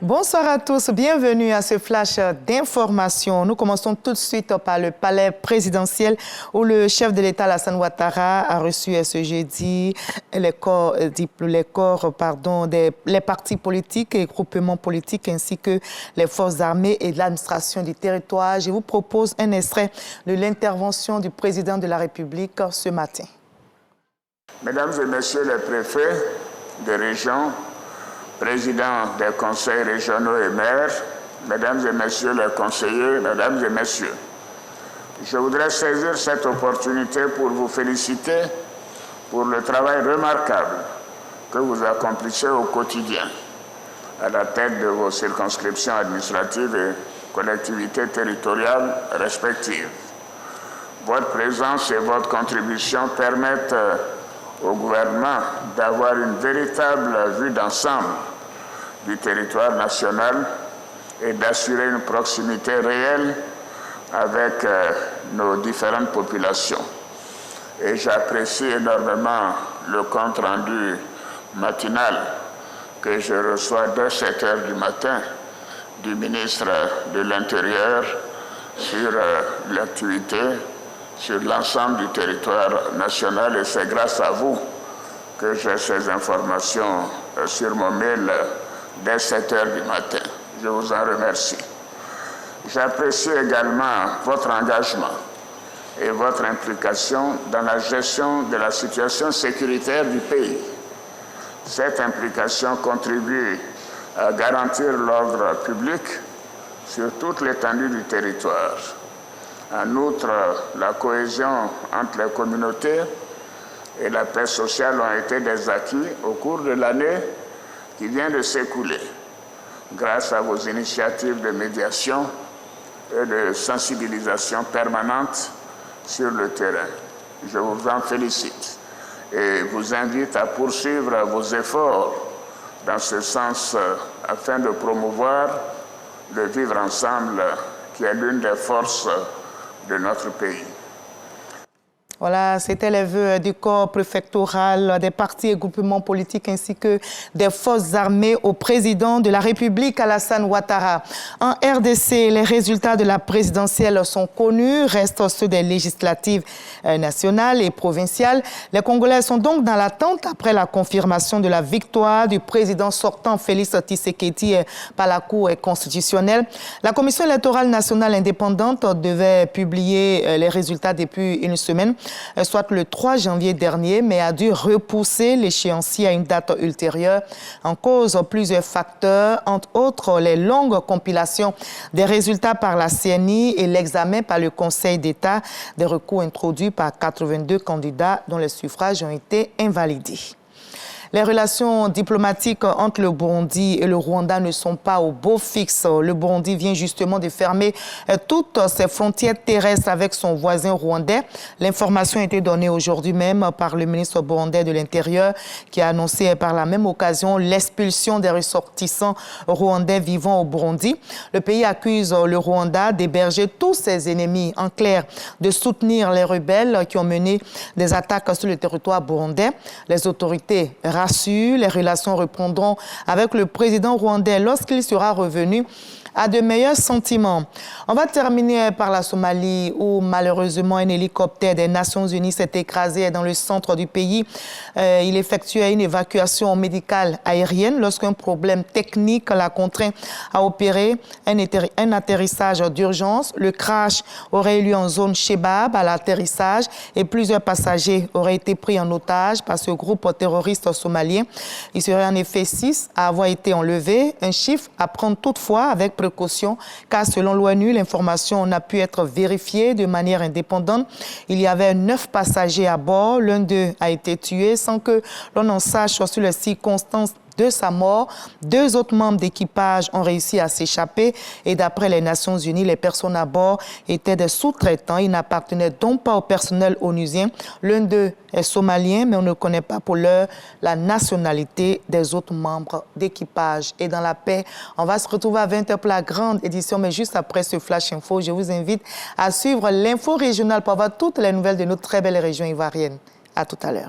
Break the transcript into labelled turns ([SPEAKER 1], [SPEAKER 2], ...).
[SPEAKER 1] Bonsoir à tous, bienvenue à ce flash d'information. Nous commençons tout de suite par le palais présidentiel où le chef de l'État, Alassane Ouattara, a reçu ce jeudi les partis politiques et groupements politiques ainsi que les forces armées et de l'administration du territoire. Je vous propose un extrait de l'intervention du président de la République ce matin.
[SPEAKER 2] Mesdames et messieurs les préfets de région, présidents des conseils régionaux et maires, mesdames et messieurs les conseillers, mesdames et messieurs, je voudrais saisir cette opportunité pour vous féliciter pour le travail remarquable que vous accomplissez au quotidien à la tête de vos circonscriptions administratives et collectivités territoriales respectives. Votre présence et votre contribution permettent au gouvernement d'avoir une véritable vue d'ensemble du territoire national et d'assurer une proximité réelle avec nos différentes populations. Et j'apprécie énormément le compte-rendu matinal que je reçois dès 7 heures du matin du ministre de l'Intérieur sur l'activité sur l'ensemble du territoire national, et c'est grâce à vous que j'ai ces informations sur mon mail dès 7 heures du matin. Je vous en remercie. J'apprécie également votre engagement et votre implication dans la gestion de la situation sécuritaire du pays. Cette implication contribue à garantir l'ordre public sur toute l'étendue du territoire. En outre, la cohésion entre les communautés et la paix sociale ont été des acquis au cours de l'année qui vient de s'écouler, grâce à vos initiatives de médiation et de sensibilisation permanente sur le terrain. Je vous en félicite et vous invite à poursuivre vos efforts dans ce sens afin de promouvoir le vivre ensemble qui est l'une des forces de notre pays.
[SPEAKER 1] Voilà, c'était les vœux du corps préfectoral, des partis et groupements politiques ainsi que des forces armées au président de la République, Alassane Ouattara. En RDC, les résultats de la présidentielle sont connus, restent ceux des législatives nationales et provinciales. Les Congolais sont donc dans l'attente après la confirmation de la victoire du président sortant Félix Tshisekedi par la Cour constitutionnelle. La Commission électorale nationale indépendante devait publier les résultats depuis une semaine, soit le 3 janvier dernier, mais a dû repousser l'échéancier à une date ultérieure. En cause, plusieurs facteurs, entre autres les longues compilations des résultats par la CNI et l'examen par le Conseil d'État des recours introduits par 82 candidats dont les suffrages ont été invalidés. Les relations diplomatiques entre le Burundi et le Rwanda ne sont pas au beau fixe. Le Burundi vient justement de fermer toutes ses frontières terrestres avec son voisin rwandais. L'information a été donnée aujourd'hui même par le ministre burundais de l'Intérieur qui a annoncé par la même occasion l'expulsion des ressortissants rwandais vivant au Burundi. Le pays accuse le Rwanda d'héberger tous ses ennemis, en clair, de soutenir les rebelles qui ont mené des attaques sur le territoire burundais. Les autorités rassurent, les relations reprendront avec le président rwandais lorsqu'il sera revenu à de meilleurs sentiments. On va terminer par la Somalie où malheureusement un hélicoptère des Nations Unies s'est écrasé dans le centre du pays. Il effectuait une évacuation médicale aérienne lorsqu'un problème technique l'a contraint à opérer un atterrissage d'urgence. Le crash aurait eu lieu en zone Shebab à l'atterrissage et plusieurs passagers auraient été pris en otage par ce groupe terroriste somalien. Il serait en effet 6 à avoir été enlevés, un chiffre à prendre toutefois avec précaution, car selon l'ONU, l'information n'a pu être vérifiée de manière indépendante. Il y avait 9 passagers à bord, l'un d'eux a été tué sans que l'on en sache sur les circonstances de sa mort. 2 autres membres d'équipage ont réussi à s'échapper et d'après les Nations Unies, les personnes à bord étaient des sous-traitants. Ils n'appartenaient donc pas au personnel onusien. L'un d'eux est somalien, mais on ne connaît pas pour l'heure la nationalité des autres membres d'équipage. Et dans la paix, on va se retrouver à 20h pour la grande édition, mais juste après ce Flash Info, je vous invite à suivre l'info régionale pour avoir toutes les nouvelles de notre très belle région ivoirienne. À tout à l'heure.